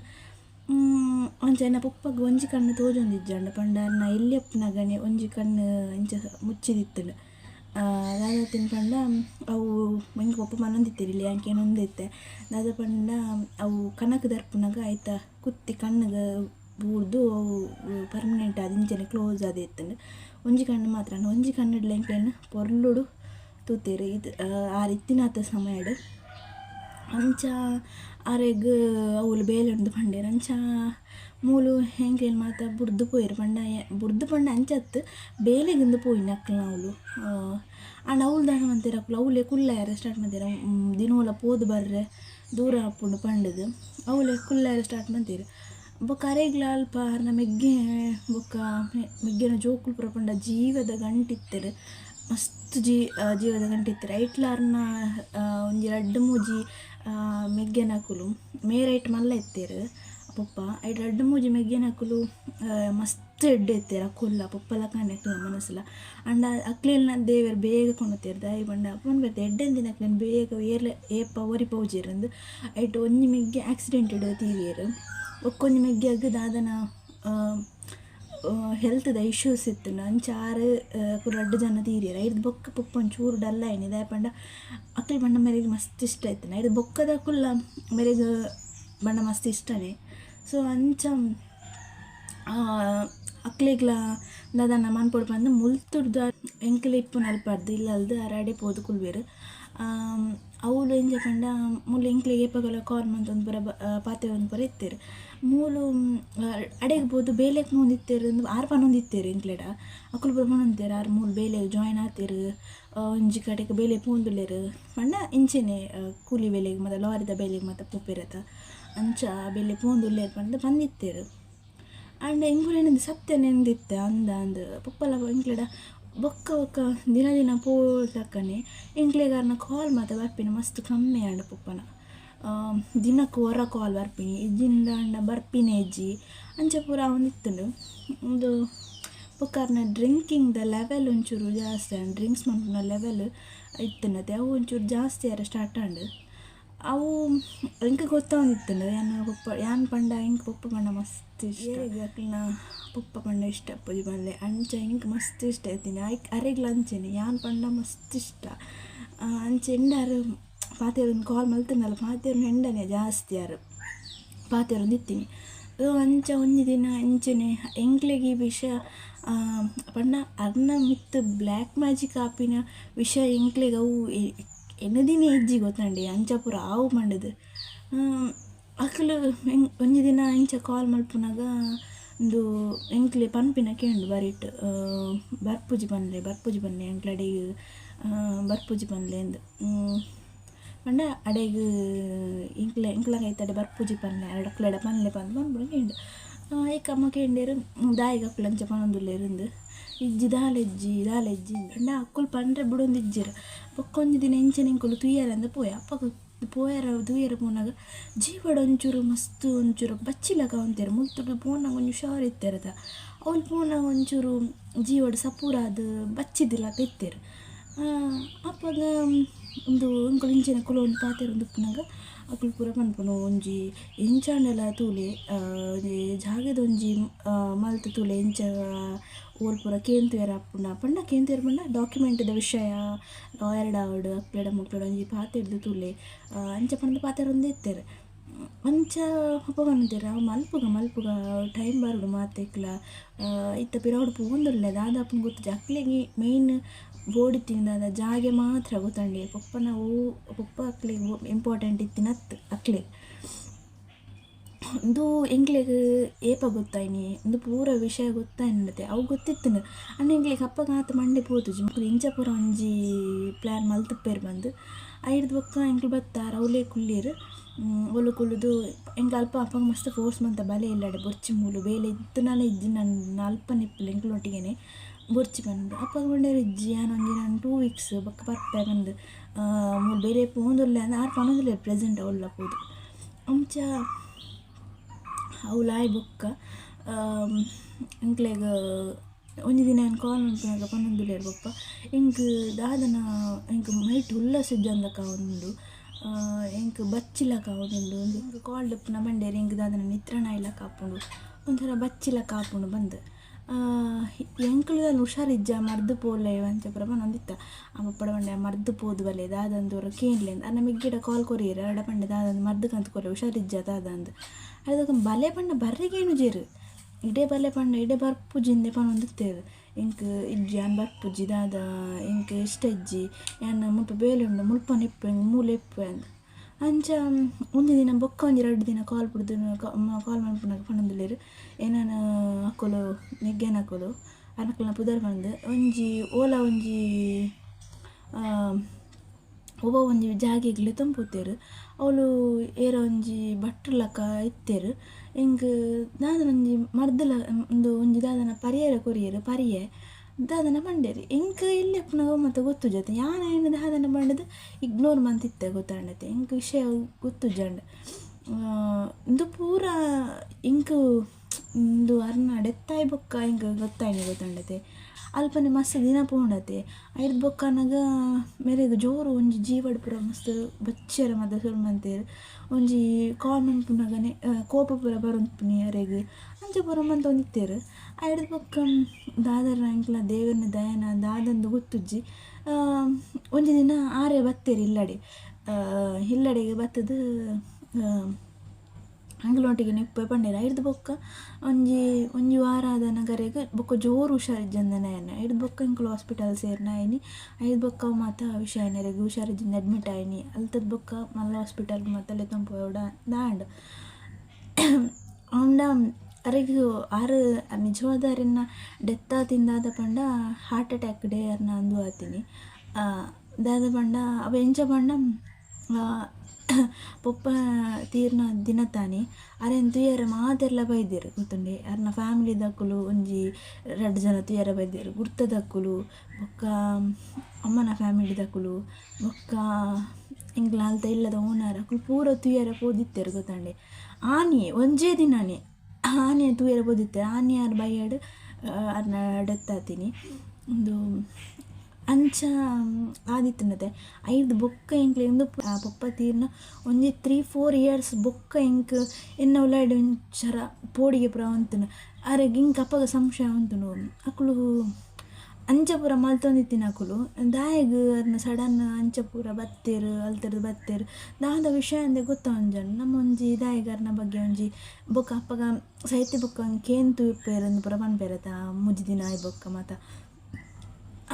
ಅಂಚ ಎನ್ನ ಪುಪ್ಪಗೆ ಒಂಜಿ ಕಣ್ಣು ತೋಜೊಂದಿಜ್ಜಂಡು ಪಂಡ ಅನ್ನ ಎಲ್ಲಿಯಪ್ಪನಗನೆ ಒಂಜಿ ಕಣ್ಣು ಇಂಚ ಮುಚ್ಚಿದಿತ್ತುಂಡು ದಾದ ತಿನ್ಪಂಡ ಅವು ಮಂಗೆ ಪಪ್ಪ ಮನೊಂದಿತ್ತೇರು ಇಲ್ಲಿ ಅಂಕೇನು ಒಂದಿತ್ತೆ ದಾದ ಪಂಡ ಅವು ಕನಕ ದರ್ಪನಾಗ ಆಯ್ತಾ ಕುತ್ತಿ ಕಣ್ಣಿಗೆ ಬೂರ್ದು ಅವು ಪರ್ಮನೆಂಟ್ ಅದು ಇಂಚನೆ ಕ್ಲೋಸ್ ಅದೇ ಇತ್ತಂಡು ಒಂಜಿ ಕಣ್ಣು ಮಾತ್ರ ಒಂಜಿ ಕಣ್ಣಿಡ್ಲ ಎಂಕೇನು ಪೊರ್ಲುಡು ತೂತೇರು ಇದು ಆ ಇತ್ತಿನಾತ ಸಮಯಡ್ ಅಂಚ ಆರೆಗ್ ಅವಳು ಬೇಲೆ ಉಂಡು ಪಂಡೇರು ಅಂಚ ಮೂಲು ಹೆಂಗೇನು ಮಾತ ಬುರ್ದು ಪಂಡ ಅಂಚತ್ತು ಬೇಲೆಗಿಂದು ಪೋಯಿನ ಅಕ್ಕಲ ಅವಳು ಅಂಡ್ ಅವಳು ದಾನ ಮಂತೀರ ಅಕ್ಕಲು ಅವಳೇ ಕುಲ್ಲಾಯರ ಸ್ಟಾರ್ಟ್ ಮಾಡ್ತೀರ ದಿನೋಲ ಪೋದು ಬರ್ರೆ ದೂರ ಹಾಪುಂಡು ಪಂಡದು ಅವಳೇ ಕುಲ್ಲಾಯರ ಸ್ಟಾರ್ಟ್ ಮಾಡ್ತೀರಿ ಬೊಕ್ಕ ಅರೆಗ್ಲ ಅಲ್ಪ ಅರ್ನ ಮೆಗ್ಗೆನ ಜೋಕುಲು ಪುರ ಪಂಡ ಜೀವದ ಗಂಟಿತ್ತೇರು ಮಸ್ತ್ ಜೀವದ ಗಂಟಿತ್ತೇರು ಐಟ್ಲಾರ್ನ ಒಂಜಿ ರಡ್ಡು ಮೂಜಿ ಮೆಗ್ಗೆನಕುಲು ಮೇರೈಟ್ ಮಲ್ಲ ಎತ್ತೇರು ಪಪ್ಪ ಐಟ್ ರಡ್ಡು ಮೂಜಿ ಮೆಗ್ಗೆನಕುಲು ಮಸ್ತ್ ಎಡ್ಡೆ ಎತ್ತೇರು ಅಕ್ಕುಲ್ಲ ಪಪ್ಪಲ ಕಾಣೆಕ್ಲ ಮನಸ್ಸಲ ಅಂಡ ಅಕ್ಲೇನ ದೇವರು ಬೇಗ ಕೊಂಡುತ್ತೇರು ದಾಯಿ ಬಂಡ ಅಪ್ಪನ ಬರ್ತೆ ಎಡ್ಡೆಂದಿನ ಅಕ್ಲೇನು ಬೇಗ ಏರ್ಲೆ ಏಪ ಒರಿ ಪೌಜೇರಂದು ಐಟ್ ಒಂಜಿ ಮೆಗ್ಗೆ ಆಕ್ಸಿಡೆಂಟ್ ಇಡೋ ತೀರಿಯರು ಒಕ್ಕೊಂಜಿ ಮೆಗ್ಗೆ ಅಗ್ಗದ ಅದನ ಹೆಲ್ತ್ದ ಇಶ್ಯೂಸ್ ಇತ್ತು ಅಂಚಾರು ರಡ್ಡು ಜನ ತೀರಿಯರು ಐದು ಬೊಕ್ಕ ಪುಪ್ಪ ಒಂಚೂರು ಡಲ್ಲ ಏನಿದೆ ಪಂಡ ಅಕ್ಕಲ್ ಬಣ್ಣ ಮೇರೆಗೆ ಮಸ್ತ್ ಇಷ್ಟ ಆಯ್ತಾನೆ ಐದು ಬೊಕ್ಕದ ಕುಲ್ಲ ಮೇರೆಗೆ ಬಣ್ಣ ಮಸ್ತ್ ಇಷ್ಟನೇ ಸೊ ಅಂಚ ಅಕ್ಲಿಗ್ಲ ದಾದನ ಮನ್ಪೊಡು ಬಂದು ಮುಲ್ತುಡ್ದು ಎಂಕಲೆ ಇಪ್ಪು ನಲ್ಪಾರ್ದು ಇಲ್ಲಲ್ದು ಅರಾಡೆ ಪೋದು ಕುಲ್ವೇರು ಅವಳು ಎಂಜ ಪಂಡ ಮೂಲು ಎಂಕ್ಲಿಗೆ ಏಪಗಲ ಕಾಲ್ ಮಂತೊಂದು ಪೂರ ಪಾತೆ ಒಂದು ಪೂರ ಇತ್ತೇರು ಮೂಲು ಅಡೆಗೆ ಬೋದು ಬೇಲೆಗೆ ಮುಂದಿತ್ತೇರು ಆರು ಪನ್ನೊಂದಿತ್ತೇರು ಎಂಕ್ಲೆಡ ಅಕ್ಕಲು ಪೂರ ಪನ್ನೊಂದಿತ್ತೇರು ಆರು ಮೂಲು ಬೇಲೆಗೆ ಜಾಯ್ನ್ ಆತೇರು ಒಂಜಿ ಕಡೆಗೆ ಬೇಲೆ ಪೂಂದುಲೇರು ಪಂಡ ಇಂಚೆನೆ ಕೂಲಿ ಬೇಲೆಗೆ ಮತ್ತು ಲಾರಿದ ಬೇಲೆಗೆ ಮತ್ತು ಪುಪ್ಪಿರತ್ತ ಅಂಚ ಬೇಲೆ ಪೂಂದುಲ್ಲೇರು ಪಂಡ ಬಂದಿತ್ತೇರು ಅಂಡ್ ಎಂಗುಲೇನದು ಸತ್ಯ ನೆಂದಿತ್ತೆ ಅಂದ ಪುಪ್ಪಲ ಎಂಕ್ಲೆಡ ಬೊಕ್ಕ ದಿನ ಪೋತಕ್ಕನೆ ಎಂಕ್ಲೆಗಾರನ ಕಾಲ್ ಮಾತ ಬರ್ಪಿನ ಮಸ್ತ್ ಕಮ್ಮಿ ಆಂಡ ಪುಪ್ಪನ ದಿನಕ್ಕೆ ಹೊರ ಕಾಲ್ ಬರ್ಪಿನಿ ಇಜ್ಜಿಂದ ಅಂಡ ಬರ್ಪಿನ ಇಜ್ಜಿ ಅಂಚೆ ಪೂರ ಅವನಿತ್ತುಂಡು ಒಂದು ಪುಕ್ಕರ್ನ ಡ್ರಿಂಕಿಂಗ್ದ ಲೆವೆಲ್ ಒಂಚೂರು ಜಾಸ್ತಿ ಆಂಡ್ ಡ್ರಿಂಕ್ಸ್ ಮನ್ಪುನ ಲೆವೆಲ್ ಇತ್ತನತೆ ಅವು ಒಂಚೂರು ಜಾಸ್ತಿ ಆರ ಸ್ಟಾರ್ಟ್ ಆಂಡು ಅವು ಎಂಕ ಗೊತ್ತಾವಂದಿತ್ತಂಡು ಯಾನ್ ಪಂಡ ಇಂಕ ಪಪ್ಪ ಪಂಡ ಮಸ್ತ್ ಇಷ್ಟ ಅಕ್ಲನ ಪಪ್ಪ ಪಂಡ ಇಷ್ಟ ಅಪ್ಪಜಿ ಪಂಡೆ ಅಂಚ ಇಂಕ ಮಸ್ತ್ ಇಷ್ಟ ಆಯ್ತೀನಿ ಅರೆಗ್ಲ ಅಂಚೆನೆ ಯಾನ್ ಪಂಡ ಮಸ್ತ್ ಇಷ್ಟ ಅಂಚೆ ಎಂಡಾರು ಪಾತೆರೊಂದು ಕಾಲ್ ಮಲ್ತನಲ್ಲ ಪಾತೆರೊಂದು ಹೆಂಡನೆ ಜಾಸ್ತಿ ಯಾರು ಪಾತೆರೊಂದು ಇತ್ತೀನಿ ಅಂಚ ಒಂಜಿ ದಿನ ಅಂಚೆನೆ ಎಂಕ್ಲೆಗೆ ಈ ವಿಷಯ ಪಂಡ ಅರ್ನ ಮಿತ್ ಬ್ಲ್ಯಾಕ್ ಮ್ಯಾಜಿಕ್ ಆಪಿನ ವಿಷಯ ಎಂಕ್ಲೆಗೆ ಅವು ಎನ್ನದಿನ ಹೆಜ್ಜಿ ಗೊತ್ತಂಡಿ ಅಂಚ ಪೂರ ಆವು ಮಂಡದು ಅಕ್ಕಲು ಒಂಜಿ ದಿನ ಇಂಚ ಕಾಲ್ ಮಲ್ಪುನಾಗ ಒಂದು ಎಂಕ್ಲೆ ಪನ್ಪಿನ ಕೇಂಡು ಬರಿಟ್ ಬರ್ಪುಜಿ ಪನ್ಲೆ ಎಂಕ್ಲಡೆಗೆ ಬರ್ಪುಜಿ ಪನ್ಲೆ ಎಂದು ಪಂಡ ಅಡೆಗೆ ಎಂಕ್ಲಾಗ ಐತಡೆ ಬರ್ಪುಜಿ ಪನ್ಲೆ ಅಕ್ಲೆಡ ಪನ್ಲೆ ಪನ್ಪುಣ ಕೇಂಡು ಏಕಮ್ಮ ಕೇಂಡೇರು ದಾಯಿಗೆ ಅಕ್ಕಲು ಅಂಚ ಪನೊಂದುಲ್ಲೇருந்து ಇಜ್ಜಿ ದಾಲೆಜ್ಜಿ ಪಂಡ ಅಕ್ಕಲು ಪಂಡ್ರೆ ಬಿಡೊಂದು ಇಜ್ಜಿರು ಬೊಕ್ಕೊಂದು ದಿನ ಎಂಚನೆ ಎಂಕುಲು ತುಯ್ಯಾರಂದ ಪೋಯ ಅಪ್ಪಗ ಪೋಯರ ತುಯ್ಯರ ಪೋನಾಗ ಜೀವಡ ಒಂಚೂರು ಮಸ್ತ್ ಒಂಚೂರು ಬಚ್ಚಿಲಕ ಅಂತಾರೆ ಮುಲ್ತುಡು ಪೋನಾಗ ಒಂಚೂರು ಹುಷಾರು ಇತ್ತಾರದ ಅವ್ಳು ಪೋನಾಗ ಒಂಚೂರು ಜೀವಡ ಸಪೂರಾದ ಬಚ್ಚಿದಿಲ್ಲ ಇತ್ತೇರು ಅಪ್ಪಗ ಒಂದು ಅಂಕಲ್ ಇಂಚಿನ ಕುಲ ಒಂದು ಪಾತೆರ ಒಂದು ಉಪ್ಪುನಾಗ ಅಕ್ಕಳು ಪೂರ ಪನ್ಪುನು ಒಂಜಿ ಇಂಚಾಂಡಲ ತೂಲೆ ಜಾಗದ ಒಂಜಿ ಮಲ್ತು ತೂಲೆ ಇಂಚ ಓಲ್ ಪೂರ ಕೇಂತುವೆರ ಅಪ್ಪುಂಡ ಪಂಡ ಕೇಂತುವೆರ ಪಂಡ ಡಾಕ್ಯುಮೆಂಟ್ದ ವಿಷಯ ಲಾಯರ್ ಡಾವಡ್ ಅಕ್ಲೆಡ ಮುಕ್ಲೆಡ ಒಂಜಿ ಪಾತೆರ್ದು ತೂಲೆ ಅಂಚ ಪಂಡ ಪಾತೆರ ಒಂದು ಇತ್ತೇರೆ ಅಂಚ ಹಬ್ಬ ಬಂದಿರ ಮಲ್ಪುಗ ಟೈಮ್ ಬಾರ್ಡು ಮಾತೆಕ್ಲ ಇತ್ತ ಪಿರವಡು ಪೂಂದುಲ್ಲೆ ದಾದಾಪನ ಗೊತ್ತು ಅಕ್ಲೆಗೆ ಮೇಯ್ನ್ ಬೋಡಿತ್ತಿಂದ ಜಾಗೆ ಮಾತ್ರ ಗೊತ್ತಂಡಿ ಪಪ್ಪ ಅಕ್ಲೆಗೆ ಇಂಪಾರ್ಟೆಂಟ್ ಇತ್ತಿನತ್ತು ಅಕ್ಲೆಗೆ ಇದು ಎಂಗ್ಲೆಗ್ ಏಪ ಗೊತ್ತಾಯ್ನಿ ಒಂದು ಪೂರ ವಿಷಯ ಗೊತ್ತಾಯ್ನತೆ ಅವು ಗೊತ್ತಿತ್ತನು ಅನ್ನ ಎಂಗ್ಲೆಗ್ ಅಪ್ಪಗ ಆತ ಮಂಡೆ ಪೋತುಜಿ ಮಕ್ಕಳು ಇಂಚ ಪೂರ ಒಂಜಿ ಪ್ಲ್ಯಾನ್ ಮಲ್ತಪ್ಪೇರು ಬಂದು ಐದು ಬೊಕ್ಕ ಎಂಕ್ಲು ಬತ್ತಾರ ಅವಲೇ ಕುಳ್ಳೀರು ಒಲು ಕುಳ್ಳುದು ಎಂಕ್ಲು ಅಲ್ಪ ಅಪ್ಪಗ ಮಸ್ತ್ ಫೋರ್ಸ್ ಮಂತ ಬಲೆ ಇಲ್ಲಡೆ ಬೊರ್ಚಿ ಮೂಲು ಬೇಲೆ ಇತ್ತನಾಲೆ ಇಜ್ಜಿ ನನ್ನ ಅಲ್ಪ ನಿಪ್ಪಲು ಎಂಕ್ಲೊಟ್ಟಿಗೆ ಬೊರ್ಚಿ ಬಂದು ಅಪ್ಪಗ ಬಂಡೇರು ಇಜ್ಜಿ ನಾನು 2 ವೀಕ್ಸ್ ಬೊಕ್ಕ ಬರ್ಪೆ ಬಂದು ಮೂಲು ಬೇರೆ ಪೋಂದುಲ್ಲೆ ಅಂದ್ರೆ ಆರು ಪನೊಂದುಲ್ಲೆ ಪ್ರೆಸೆಂಟ್ ಅವಲ್ಲ ಪೋದು ಅಂಚ ಅವಲಾಯ್ ಬೊಕ್ಕ ಎಂಕ್ಲೆಗ್ ಒಂಜಿ ದಿನ ಏನು ಕಾಲ್ ಮಾಡ್ಕೊಂಡಾಗ ಪನ್ನೊಂದುಲ್ಲೇರು ಬೊಕ್ಕ ಎಂಕ್ ದಾದನ ಎಂಕ್ ಮೈಟ್ ಉಲ್ಲಸಿದ್ದಂದಕ ಒಂದು ಎಂಕ್ ಬಚ್ಚಿಲಕ ಒಂದು ಕಾಲ್ ಡಿಪ್ನ ಬಂಡೇರು ಎಂಕ್ ದಾದನ ನಿತ್ರಣ ಇಲ್ಲ ಕಾಪುಂಡು ಒಂಥರ ಬಚ್ಚಿಲ ಕಾಪುಂಡು ಬಂದು ಎಂಕ್ಲದಲ್ಲಿ ಹುಷಾರಿಜ್ಜ ಮರ್ದು ಪೋಲೆ ಅಂಚ ಪ್ರಭ ನೊಂದಿತ್ತ ಅಪ್ಪಡ ಬಂಡೆ ಮರ್ದು ಪೋದು ಬಲೆ ದಾದಂದವ್ರು ಕೇನ್ಲೆಂದು ಅನ್ನ ಮಿಗ್ಗಿಡ ಕಾಲ್ ಕೊರಿಯರು ಎರಡ ಬಂಡೆ ದಾದಂದು ಮರ್ದು ಕಂತ್ಕೊಲೆ ಹುಷಾರಿಜ್ಜ ದಾದಂದು ಅದಕ್ಕೆ ಬಲೆ ಪಂಡ ಬರ್ರಿಗೇನು ಜೇರು ಇಡೇ ಬಲೆ ಪಂಡ ಇಡೇ ಬರ್ಪುಜಿಂದೆ ಪನೊಂದಿತ್ತೇರು ಎಂಕ್ ಇಜ್ಜಿ ಅನ್ ಬರ್ಪುಜ್ಜಿ ದಾದ ಎಂಕ್ ಇಷ್ಟ ಇಜ್ಜಿ ಏನು ಮುಲ್ಪ ಬೇಲುಂಡು ಮುಲ್ಪ ನಿಪ್ಪು ಎಂಗೆ ಮೂಲೆ ಇಪ್ಪು ಅಂದ ಅಂಚ ಒಂದು ದಿನ ಬೊಕ್ಕ ಒಂಜಿ 2 ದಿನ ಕಾಲ್ ಬಿಡ್ದು ಕಾಲ್ ಮಾಡ್ಕೊಂಡಾಗ ಪಣ್ಣೊಂದುಲ್ಲೇರು ಏನಾನ ಹಾಕೋಲು ನೆಗ್ಗೇನು ಹಾಕೋಲು ಅರ್ನಕ್ಕಲ್ನ ಪುದರ್ ಬಂದು ಒಂಜಿ ಓಲಾ ಒಂಜಿ ಒಬ್ಬ ಒಂಜಿ ಜಾಗೆಗ್ಲಿ ತಂಪುತ್ತೇರು ಅವಳು ಏರ ಒಂಜಿ ಬಟ್ರಲಕ ಇತ್ತೇರು ಎಂಗ್ ದಾದನ ಒಂಜಿ ಮರ್ದಲ ಒಂಜಿ ದಾದನ ಪರಿಯರ ಕೊರಿಯರು ಪರಿಯೆ ದಾದನ ಬಂಡೇರಿ ಎಂಕ್ ಇಲ್ಲಿ ಅಪ್ಪನಾಗ ಮತ್ತು ಗೊತ್ತು ಜೊತೆ ಯಾನ ಏನು ದಾದನ ಬಂಡದು ಇಗ್ನೋರ್ ಮಂತಿತ್ತೆ ಗೊತ್ತಾಂಡತೆ ಎಂಕ್ ವಿಷಯ ಗೊತ್ತು ಜಂಡ ಇಂದು ಪೂರ ಇಂಕ್ ಇಂದು ಅರ್ನ ಡೆತ್ತಾಯ್ ಬೊಕ್ಕ ಹಿಂಗೆ ಗೊತ್ತಾಂಡತೆ ಅಲ್ಪನೆ ಮಸ್ತ್ ದಿನ ಪೋಂಡತೆ ಐದು ಬೊಕ್ಕನಾಗ ಮೇರೆಗೆ ಜೋರು ಒಂಜಿ ಜೀವಡ್ ಪೂರ ಮಸ್ತ್ ಬಚ್ಚರ ಮದ ಸುಲ್ಮಂತೇರು ಒಂಜಿ ಕಾಲ್ ಮನ್ಪುನಾಗನೆ ಕೋಪ ಪೂರ ಬರೋನ್ಪುನಿ ಯಾರೆಗೆ ಅಂಚ ಪೂರ ಮಂತ ಒಂದಿತ್ತೇರು ಐದು ಬೊಕ್ಕ ದಾದರ ಎಂಕ್ಲ ದೇವರನ ದಯನ ದಾದಂದು ಗೊತ್ತುಜ್ಜಿ ಒಂಜಿ ದಿನ ಆರೆ ಬತ್ತೇರು ಇಲ್ಲಡೆಗೆ ಬತ್ತದು ಅಂಗ್ಲೊಟ್ಟಿಗೆ ನಿಪ್ಪೆ ಪಂಡೇರು ಐದು ಬೊಕ್ಕ ಒಂಜಿ ವಾರ ಆದ ನಗರೆಗೆ ಬೊಕ್ಕ ಜೋರು ಹುಷಾರಿಜ್ಜಂದನ ಐದು ಬೊಕ್ಕ ಇಂಕ್ಲು ಹಾಸ್ಪಿಟಲ್ ಸೇರ್ನ ಆಯ್ನಿ ಐದು ಬೊಕ್ಕ ಮಾತ ವಿಷಯ ನೆರೆಗೆ ಹುಷಾರಿಜ್ಜಿಂದ ಅಡ್ಮಿಟ್ ಆಯ್ನಿ ಅಲ್ತದ ಬೊಕ್ಕ ಮಲ್ಲ ಹಾಸ್ಪಿಟಲ್ಗೆ ಮತ್ತಲ್ಲೇ ತಂಪೋಡ ದಾಂಡ್ ಅವನ ಅರೆಗೆ ಆರು ನಿಜವಾದ ಅರನ್ನ ಡೆತ್ ಆತಿಂದಾದ ಪಂಡ ಹಾರ್ಟ್ ಅಟ್ಯಾಕ್ ಡೇ ಅರ್ನ ಅಂದು ಆತೀನಿ ದಾದ ಪಂಡ ಅವ ಎಂಚ ಪಂಡ ಪೊಪ್ಪ ತೀರ್ನ ದಿನ ತಾನಿ ಅರೆನ್ ತುಯ್ಯರ ಮಾತೆರ್ಲ ಬೈದೇರು ಗೊತ್ತುಂಡೆ ಅರ್ನ ಫ್ಯಾಮಿಲಿ ದಕ್ಕುಲು ಒಂಜಿ 2 ಜನ ತುಯ್ಯರ ಬೈದೇರು ಗುರ್ತ ದಕ್ಕುಲು ಬೊಕ್ಕ ಅಮ್ಮನ ಫ್ಯಾಮಿಲಿ ದಕ್ಕುಲು ಬೊಕ್ಕ ಎಂಗ್ಲ ಅಲ್ತ ಇಲ್ಲದ ಓನರ್ ಅಕ್ಕಳು ಪೂರ ತುಯ್ಯರ ಪೋದಿತ್ತೇರು ಗೊತ್ತಂಡೆ ಆನೆ ಒಂಜೇ ದಿನಾನೇ ಆನೆ ತೂಯರ ಬೋದಿತ್ತೆ ಆನೆ ಯಾರು ಬೈಯಾಡು ಅದನ್ನ ಡೆತ್ ಆತೀನಿ ಒಂದು ಅಂಚ ಆದಿತ್ತನತೆ ಐದು ಬೊಕ್ಕ ಎಂಕ್ಲೆ ಒಂದು ಪಪ್ಪ ತೀರ್ನ ಒಂಜಿ 3-4 ಇಯರ್ಸ್ ಬೊಕ್ಕ ಎಂಕ್ ಎನ್ನ ಉಲಾಡಿ ಒಂಚರ ಪೋಡಿಗೆ ಪುರ ಅಂತನು ಅರೆಗೆ ಇಂಕ ಅಪ್ಪಗ ಸಂಶಯ ಅಂತನು ಅಕ್ಕಳು ಅಂಚ ಪೂರ ಮಲ್ತೊಂದಿತ್ತಿನ ಅಕ್ಕಳು ದಾಯಗ್ ಅದನ್ನ ಸಡನ್ ಅಂಚ ಪೂರ ಬತ್ತೇರು ಅಲ್ತರದು ಬತ್ತೇರು ದಾದ ವಿಷಯ ಅಂದೆ ಗೊತ್ತ ಒಂಜನ್ ನಮ್ಮ ಒಂಜಿ ದಾಯಗಾರನ ಬಗ್ಗೆ ಒಂಜಿ ಬೊಕ್ಕ ಅಪ್ಪಗ ಸೈತಿ ಬೊಕ್ಕ ಕೇಂತು ಇಪ್ಪೇರಂದು ಪೂರ ಪನ್ಪೇರತ ಮುಜಿ ದಿನ ಆಯ್ ಬೊಕ್ಕ ಮತ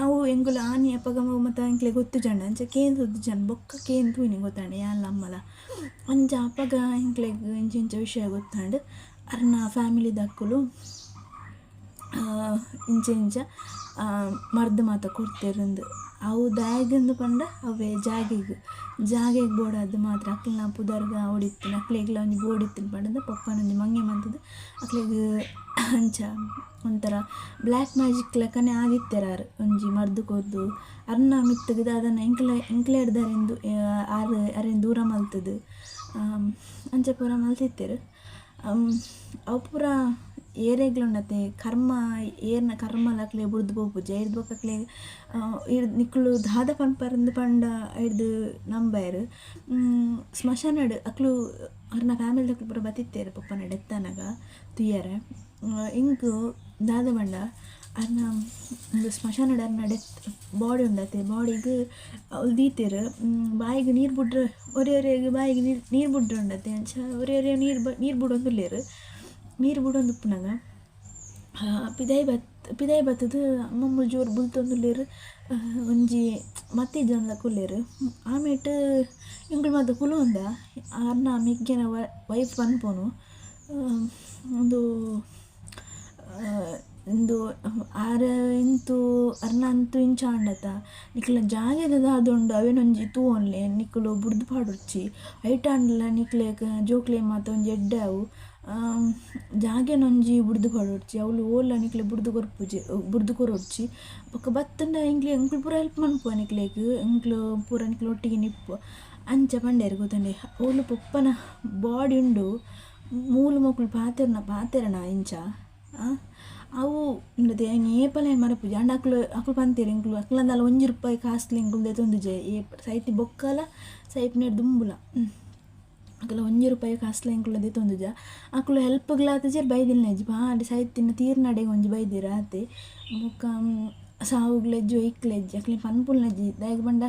ಅವು ಎಂಗುಲು ಆನಿ ಅಪ್ಪಗ ಮತ್ತು ಎಂಕ್ಲೆ ಗೊತ್ತು ಜಂಡ ಅಂಚ ಕೇಂದ್ರದ್ದು ಜನ ಬೊಕ್ಕ ಕೇಂತು ಇನಿ ಗೊತ್ತಾಂಡೆ ಯಾನ್ ಅಮ್ಮಲ ಅಂಚ ಅಪ್ಪಗ ಎಂಕ್ಲೆಗ್ ಇಂಚ ವಿಷಯ ಗೊತ್ತಾಂಡು ಅರ್ನ ಫ್ಯಾಮಿಲಿ ದಕ್ಕುಲು ಇಂಚ ಮರ್ದು ಮಾತ ಕೊಡ್ತೇರಂದು ಅವು ದಾಯಗಂದು ಪಂಡ ಅವೇ ಜಾಗೆಗೆ ಬೋಡಾದು ಮಾತ್ರ ಅಕ್ಲನ ಪುದರ್ಗ ಹೊಡಿತೀನಿ ಅಕ್ಲೆಗ್ಲ ಒಂಜಿ ಬೋಡಿತ್ತಿನ ಪಂಡದ ಪಪ್ಪನೊಂಜಿ ಮಂಗೆ ಮಂತದ್ದು ಅಕ್ಲೆಗ್ ಅಂಚ ಒಂಥರ ಬ್ಲ್ಯಾಕ್ ಮ್ಯಾಜಿಕ್ ಲೆಕ್ಕನೆ ಆಗಿತ್ತೇರಾರು ಒಂಜಿ ಮರ್ದು ಕೊದ್ದು ಅರ್ನ ಮಿತ್ತಗದ ಅದನ್ನು ಎಂಕ್ಲೆ ಹಿಡ್ದಾರೆಂದು ಅರೆಂದು ದೂರ ಮಲ್ತದು ಅಂಚ ಪೂರ ಮಲ್ತಿತ್ತೇರು ಅವು ಪೂರ ಏರೆಗ್ಲುಂಡತೆ ಕರ್ಮ ಏರ್ನ ಕರ್ಮಲಕ್ಲೆ ಬುಡ್ದು ಪೋಪುಜಿ ಐರ್ದು ಬೊಕಕ್ಲೆ ಇರ್ದು ನಿಕ್ಕುಲು ದಾದ ಪನ್ಪರಂದು ಪಂಡ ಐರ್ದು ನಂಬಾಯರು ಸ್ಮಶಾನಡ್ ಅಕ್ಲು ಅವ್ರನ್ನ ಫ್ಯಾಮಿಲಿದಕ್ಲು ಪೂರ ಬತ್ತಿತ್ತೇರು ಪಪ್ಪನ ಡೆತ್ತನಗ ತುಯ್ಯರೆ ಇಂಕು ದಾದ ಪಂಡ ಅರ್ನ ಒಂದು ಸ್ಮಶಾನಡ್ ಅರ್ನ ಬಾಡಿ ಉಂಡತೆ ಬಾಡಿಗೆ ಅವ್ಲು ದೀತೆರು ಬಾಯಿಗೆ ನೀರು ಬಿಡ್ರೆ ಒರೆಗೆ ಬಾಯಿಗೆ ನೀರು ಬಿಡ್ರೆ ಉಂಡತೆ ಅಂಚ ಒರೆ ನೀರು ಬಿಡೊಂದುಲ್ಲೇರು ನೀರು ಬಿಡೊಂದು ಉಪ್ಪುನಾಗ ಪಿದಾಯಿ ಬತ್ತದು ಅಮ್ಮಮ್ಮ ಜೋರು ಬುಲ್ತೊಂದುಲ್ಲೇರು ಒಂಜಿ ಮತ್ತೆ ಜನಲ ಕುಲ್ಲೇರು ಆಮೇಟ್ ಇಂಗಳು ಮತ್ತೆ ಕುಲು ಉಂದ ಅರ್ನ ಮಿಗ್ಗಿನ ವೈಫ್ ಪನ್ಪೋನು ಒಂದು ಇಂದು ಆರ ಇಂತು ಅರ್ನ ಅಂತು ಇಂಚ ಅಂಡತ ನಿಕ್ಲ ಜಾಗೆದ ಅದೊಂಡು ಅವೇನೊಂಜಿ ತೂವೊನ್ಲೆ ನಿಕ್ಕಲು ಬುಡ್ದು ಪಾಡೊರ್ಚಿ ಐಟ ಅಂಡ್ಲ ನಿಕ್ಲೆ ಜೋಕ್ಲೆ ಮಾತ ಒಂಜಿ ಎಡ್ಡಾವು ಜಾಗೆನೊಂಜಿ ಬುಡ್ದು ಪಾಡೊರ್ಚಿ ಅವಳು ಓಲ್ಲ ನಿಕ್ಲೆ ಬುಡ್ದು ಕೊರೊಡ್ಚಿ ಬೊಕ್ಕ ಬತ್ತಂಡ ಎಂಕ್ಲು ಪೂರ ಹೆಲ್ಪ್ ಮನ್ಪುವ ನಿಕ್ಲೆಗ್ ಎಂಕ್ಲು ಪೂರ ನಿಕ್ಲು ಒಟ್ಟಿಗೆ ನಿಪ್ಪು ಅಂಚ ಪಂಡೇರು ಗೊತ್ತಂಡೆ ಅವಳು ಪಪ್ಪನ ಬಾಡಿ ಉಂಡು ಮೂಲು ಮಕ್ಕಳು ಪಾತೆರನ ಇಂಚ ಅವು ಉಂಡದೆ ಏಪಲ ಮರಪುಜಿ ಅಂಡ ಅಕ್ಲು ಪಂತೇರು ಇಂಕ್ಲು ಅಕ್ಲಂದಲ್ಲ ₹1 ಕಾಸ್ಟ್ಲಿ ಇಂಕ್ಲು ತೊಂದುಜೆ ಸೈತಿ ಬೊಕ್ಕಲ ಸೈಪ್ನೇರು ದುಂಬುಲ ಅಕ್ಲ ₹1 ಕಾಸ್ಟ್ಲಿ ಇಂಕ್ಲದೆ ತೊಂದುಜ ಅಕ್ಲು ಹೆಲ್ಪ್ಗ್ಲಾತಜೆ ಬೈದಿಲ್ನೆಜ್ಜಿ ಪಾಡಿ ಸೈತಿನ ತೀರ್ನಡೆಗೆ ಒಂಜಿ ಬೈದಿರ ಆತೆ ಬೊಕ್ಕ ಸಾವುಗ್ಲೆಜ್ಜಿ ಒಯ್ಕ್ಲೆಜ್ಜಿ ಅಕ್ಲೆ ಪನ್ಪುಲ್ನೆಜ್ಜಿ ದಾಯಗ ಪಂಡ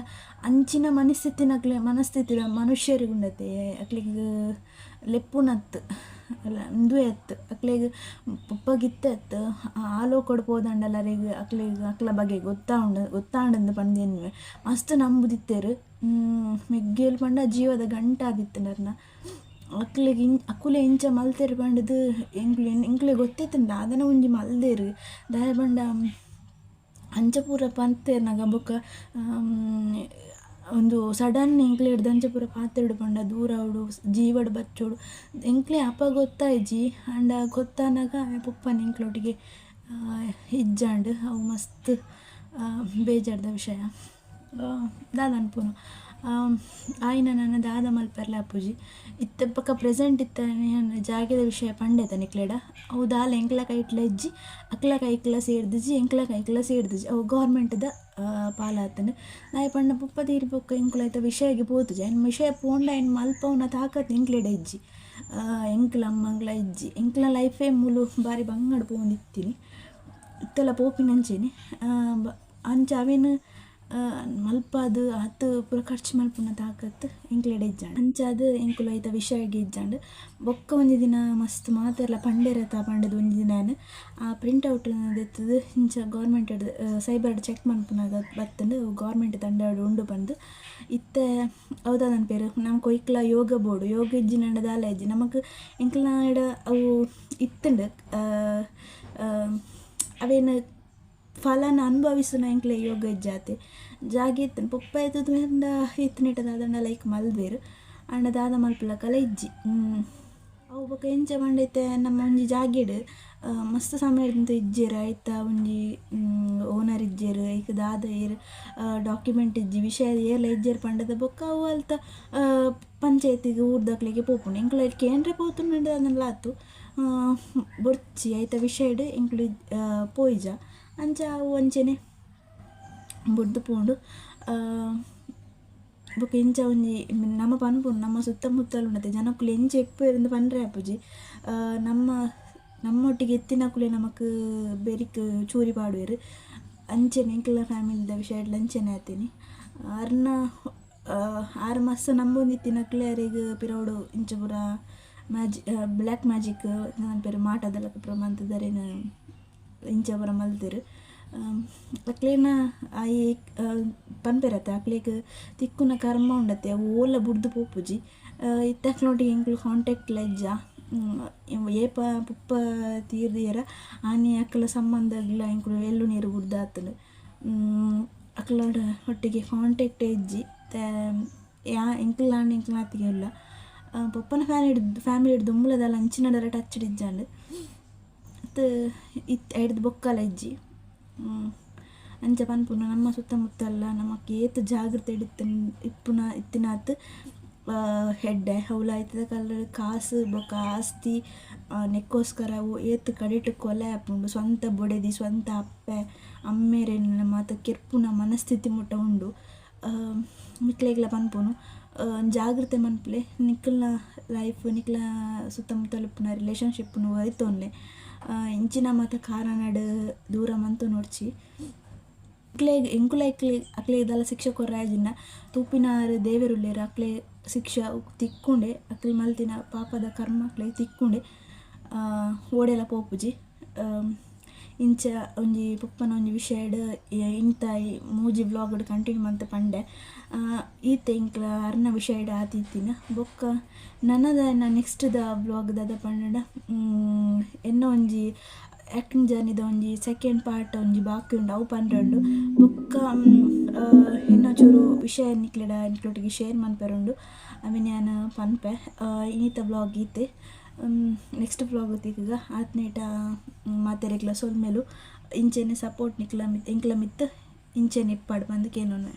ಅಂಚಿನ ಮನಸ್ಥಿತಿರ ಮನುಷ್ಯರಿಗೆ ಉಂಡತೆ ಅಕ್ಲಿಗೆ ಲೆಪ್ಪುನತ್ತು ಅಲ್ಲ ಇಂದುವೆತ್ತು ಅಕ್ಲೆಗ್ ಪಪ್ಪಗಿತ್ತತ್ತು ಆಲೋ ಕೊಡ್ಬೋದಂಡಲ್ಲರಿಗೆ ಅಕ್ಲ ಬಗ್ಗೆ ಗೊತ್ತಾಂಡಂದು ಪಂದೇನು ಮಸ್ತ್ ನಂಬುದಿತ್ತೇರು ಮೆಗ್ಗೇಲ್ ಪಂಡ ಜೀವದ ಗಂಟಾದಿತ್ತು ನರ್ನ ಅಕ್ಲೆಗೆ ಅಕ್ಕುಲೆ ಇಂಚ ಮಲ್ತೇರು ಪಂಡದು ಎಂಕ್ಲೆ ಗೊತ್ತಿತ್ತಂಡ ಅದನ್ನ ಒಂಜಿ ಮಲ್ದೇರು ದಾಯ ಪಂಡ ಅಂಚ ಪೂರ ಪಂತೇರ್ನಾಗ ಬೊಕ್ಕ ಒಂದು ಸಡನ್ ಎಂಕ್ಲೆ ಹಿಡ್ದು ಅಂಚ ಪೂರ ಪಾತೆರ್ಡು ಪಂಡ ದೂರ ಅವಡು ಜೀವಡು ಬಚ್ಚೋಡು ಎಂಕ್ಲೆ ಅಪ್ಪ ಗೊತ್ತಾಯ್ಜಿ ಅಂಡ ಗೊತ್ತಾನಾಗ ಪಪ್ಪನ ಎಂಕ್ಲೊಟ್ಟಿಗೆ ಹಿಜ್ಜಾಂಡು ಅವು ಮಸ್ತ್ ಬೇಜಾರ್ದ ವಿಷಯ ದಾದ ಅನ್ಪುನು ಆಯ್ನ ನನ್ನ ದಾದ ಮಲ್ಪರ್ಲೆ ಅಪ್ಪುಜಿ ಇತ್ತ ಪಕ್ಕ ಪ್ರೆಸೆಂಟ್ ಇತ್ತ ಜಾಗದ ವಿಷಯ ಪಂಡೆತ ನಿಕ್ಲೆಡ ಅವು ದಾಲ ಎಂಕ್ಲ ಕೈಟ್ಲ ಇಜ್ಜಿ ಅಕ್ಲ ಕೈಕ್ಲ ಸೇರ್ದಿಜಿ ಎಂಕ್ಲ ಕೈಕ್ಲ ಸೇರ್ದಿಜಿ ಅವು ಗೌರ್ಮೆಂಟ್ದ ಪಾಲಾತನು ನಾಯಿ ಪಂಡ ಪುಪ್ಪ ತೀರಿ ಪೊಕ್ಕ ಎಂಕ್ಲ ಐತ ವಿಷಯಗೆ ಪೋತುಜಿ ಅಯ್ನ ವಿಷಯ ಪೋಂಡ ಅಯ್ನ ಮಲ್ಪವನ ತಾಕತ್ ಎಂಕ್ಲೆಡ ಇಜ್ಜಿ ಎಂಕ್ಲ ಅಮ್ಮಂಗ್ಲ ಇಜ್ಜಿ ಎಂಕ್ಲ ಲೈಫೇ ಮೂಲು ಬಾರಿ ಬಂಗಡ್ ಪೋಂದಿತ್ತೀನಿ ಇತ್ತೆಲ್ಲ ಪೋಪಿನಂಚೇನೆ ಅಂಚ ಅವೇನು ಮಲ್ಪದು ಹತ್ತು ಪೂರ ಖರ್ಚು ಮಲ್ಪುನ ತಾಕತ್ತು ಎಂಕ್ಲೆಡೆ ಇಜ್ಜಾಂಡು ಅಂಚಾದ ಎಂಕುಲು ಐತ ವಿಷಯಗೆ ಇಜ್ಜಾಂಡು ಬೊಕ್ಕ ಒಂಜಿ ದಿನ ಮಸ್ತ್ ಮಾತೆರ್ಲ ಪಂಡೆರತ ಪಂಡದು ಒಂಜಿ ದಿನ ಆ ಪ್ರಿಂಟ್ಔಟ್ ದೆತ್ತದು ಇಂಚ ಗೌರ್ಮೆಂಟ್ ಸೈಬರ್ಡ್ ಚೆಕ್ ಮನ್ಪುನಾಗ ಬತ್ತಂಡು ಗೌರ್ಮೆಂಟ್ ತಂಡಾಡು ಉಂಡು ಬಂದು ಇತ್ತೆ ಹೌದಾ ನನ್ನ ಪೇರು ನಮ್ಗೆ ಕೊಯ್ಕ್ಲ ಯೋಗ ಬೋರ್ಡು ಯೋಗ ಇಜ್ಜಿನಂಡ ದಾಲ ಇಜ್ಜಿ ನಮಕ್ ಎಂಕ್ಲಾಡ ಅವು ಇತ್ತಂಡು ಅವೇನು ಫಲನ ಅನುಭವಿಸುನ ಎಂಕ್ಲೆ ಯೋಗ ಇಜ್ಜಾತೆ ಜಾಗೆ ಇತ್ತನು ಪಪ್ಪ ಎತ್ತದ ಮೇಂದ ಇತ್ತನಿಟ್ಟ ದಾದಂಡ ಲೈಕ್ ಮಲ್ಬೇರು ಅಂಡ ದಾದ ಮಲ್ಪಲಕಲ ಇಜ್ಜಿ ಅವು ಬೊಕ ಎಂಚ ಮಂಡೈತೆ ನಮ್ಮ ಒಂಜಿ ಜಾಗೆಡ್ ಮಸ್ತ್ ಸಮಯದಿಂದ ಇಜ್ಜೇರು ಆಯ್ತಾ ಒಂಜಿ ಓನರ್ ಇಜ್ಜೇರು ಈಗ ದಾದ ಏರು ಡಾಕ್ಯುಮೆಂಟ್ ಇಜ್ಜಿ ವಿಷಯ ಏರ್ಲ ಇಜ್ಜೇರು ಪಂಡದ ಬೊಕ್ಕ ಅವು ಅಲ್ತ ಪಂಚಾಯತಿಗೆ ಊರ್ದಕ್ಲೆಗೆ ಪೋಪುಂಡು ಎಂಕ್ಲು ಕೇಂದ್ರ ಪೋತುಂಡು ಅದನ್ನೆಲ್ಲ ಆತು ಬೊರ್ಚಿ ಆಯ್ತಾ ವಿಷಯಡ್ ಎಂಕ್ಲು ಪೋಯ್ಜ ಅಂಚ ಅವು ಅಂಚೆನೆ ಬುಡ್ದು ಪೋಂಡು ಬೊಕ ಎಂಚ ಒಂಜಿ ನಮ್ಮ ಪನ್ಪುನು ನಮ್ಮ ಸುತ್ತಮುತ್ತಲು ಉಂಡತೆ ಜನಕ್ಕುಲು ಎಂಚ ಎಪ್ಪು ಇருந்து ಪನ್ರೆ ಆಪುಜಿ ನಮ್ಮೊಟ್ಟಿಗೆ ಎತ್ತಿನಕುಲೆ ನಮಕ್ ಬೆರಿಕ್ ಚೂರಿ ಪಾಡುವೆರು ಅಂಚೆನೆ ಎಂಕ್ಲ ಫ್ಯಾಮಿಲಿದ ವಿಷಯಡ್ಲ ಅಂಚೆನೆ ಆತೀನಿ ಅರ್ನ 6 ಮಾಸ ನಂಬೊಂದಿತ್ತಿನಕ್ಲೆ ಅರೆಗ್ ಪಿರೋಡು ಇಂಚ ಪೂರ ಬ್ಲ್ಯಾಕ್ ಮ್ಯಾಜಿಕ್ ನನ್ನ ಪೇರು ಮಾಟದಲ್ಲ ಪೂರ ಮಂತದರೇನು ಇಂಚ ಪೂರ ಮಲ್ತೆರು ಅಕ್ಲೇನ ಆಯಿ ಪನ್ಪೆರತ್ತ ಅಕ್ಲೇಗ್ ತಿಕ್ಕುನ ಕರ್ಮ ಉಂಡತೆ ಅವು ಓಲ ಬುಡ್ದು ಪೋಪುಜಿ ಇತ್ತಕ್ಲೊಟ್ಟಿಗೆ ಎಂಕ್ಲು ಕಾಂಟ್ಯಾಕ್ಟ್ಲ ಇಜ್ಜ ಏಪ ಪುಪ್ಪ ತೀರ್ದಿಯರ ಆನೆ ಅಕ್ಕಲ ಸಂಬಂಧಗ್ಲ ಎಂಕ್ಲು ಎಲ್ಲು ನೀರು ಬುಡ್ದಾತನು ಅಕ್ಲೋಡ ಒಟ್ಟಿಗೆ ಕಾಂಟ್ಯಾಕ್ಟ್ ಇಜ್ಜಿ ಎಂಕ್ಲ ಎಂಕ್ಲಾತಿಗೆ ಇಲ್ಲ ಪಪ್ಪನ ಫ್ಯಾಮಿಲಿ ಹಿಡ್ದು ದುಂಬುಲದಲ್ಲ ಅಂಚಿನಡರ ಟಚ್ ಇಜ್ಜಾಂಡು ಹಿಡ್ದು ಬೊಕ್ಕಲ ಇಜ್ಜಿ ಅಂಚ ಪನ್ಪುನ ನಮ್ಮ ಸುತ್ತಮುತ್ತಲ್ಲ ನಮಕ್ ಏತ್ ಜಾಗ್ರತೆ ಇತ್ತಿನಾತ್ ಹೆಡ್ಡೆ ಅವಳು ಆಯ್ತದ ಕಲರ್ ಕಾಸು ಬೊಕ್ಕ ಆಸ್ತಿ ನೆಕ್ಕೋಸ್ಕರ ಅವು ಏತ್ ಕಡೆಟ್ ಕೊಲೆ ಆಪುಂಡು ಸ್ವಂತ ಬೊಡೆದಿ ಸ್ವಂತ ಅಪ್ಪೆ ಅಮ್ಮೇರೇನು ಮಾತ ಕೆರ್ಪುನ ಮನಸ್ಥಿತಿ ಮುಟ್ಟ ಉಂಡು. ಮಿಕ್ಲೆಗ್ಲ ಪನ್ಪುನು ಜಾಗ್ರತೆ ಮನ್ಪುಲೆ ನಿಕ್ಲ್ನ ಲೈಫ್ ನಿಕ್ಲ ಸುತ್ತಮುತ್ತಲುಪ್ಪುನ ರಿಲೇಷನ್ಶಿಪ್ನು ಒಯ್ತೊನ್ನೆ ಇಂಚಿನ ಮಾತ ಕಾರಣಡ್ ದೂರ ಮಂತು ನೋಡ್ಚಿ ಎಂಕುಲ ಅಕ್ಲೆ ಇದೆಲ್ಲ ಶಿಕ್ಷೆ ಕೊರ್ರಾಜಿನ ತೂಪಿನಾರು ದೇವೆರುಳ್ಳೇರು ಅಕ್ಲೆ ಶಿಕ್ಷೆ ತಿಕ್ಕೊಂಡೆ ಅಕ್ಲೆ ಮಲ್ತಿನ ಪಾಪದ ಕರ್ಮ ಅಕ್ಲೆ ತಿಕ್ಕೊಂಡೆ ಓಡೆಲ್ಲ ಪೋಪುಜಿ. ಇಂಚ ಒಂಜಿ ಪುಪ್ಪನ ಒಂಜಿ ವಿಷಯಡ್ ಇಂತ ಮೂಜಿ ವ್ಲಾಗ್ಡ್ ಕಂಟಿನ್ಯೂ ಮಂತ್ ಪಂಡೆ ಈತೆ ಇಂಕ್ಲ ಅರ್ನ ವಿಷಯಡ್ ಆತಿತ್ತಿನ ಬೊಕ್ಕ ನನ್ನದ ನೆಕ್ಸ್ಟ್ ದ ವ್ಲಾಗ್ ದಾದ ಪಂಡ ಎನ್ನ ಒಂಜಿ ಆ್ಯಕ್ಟಿಂಗ್ ಜರ್ನಿದ ಒಂಜಿ ಸೆಕೆಂಡ್ ಪಾರ್ಟ್ ಒಂಜಿ ಬಾಕಿ ಉಂಡು ಅವು ಪಂಡ್ರೆ ಬೊಕ್ಕ ಎನ್ನ ಚೂರು ವಿಷಯ ನಿಕ್ಲೊಟ್ಟಿಗೆ ಶೇರ್ ಮನ್ಪೆರುಂಡು ಅವೆ ನಾನು ಪನ್ಪೆ ಇನ್ನಿತ ವ್ಲಾಗ್ ಈತೆ. ನೆಕ್ಸ್ಟ್ ವ್ಲಾಗ್ ತಿಕ್ಕಗ ಆತ್ನೇಟ ಮಾತೆರೆಗ್ಲ ಸೊಲ್ಮೆಲು ಇಂಚೆನೆ ಸಪೋರ್ಟ್ ನಿಕ್ಲ ಎಂಕ್ಲ ಮಿತ್ತು ಇಂಚೆನೆ ಇಪ್ಪಾಡು ಬಂದು ಕೇನೊನ್ವೆ.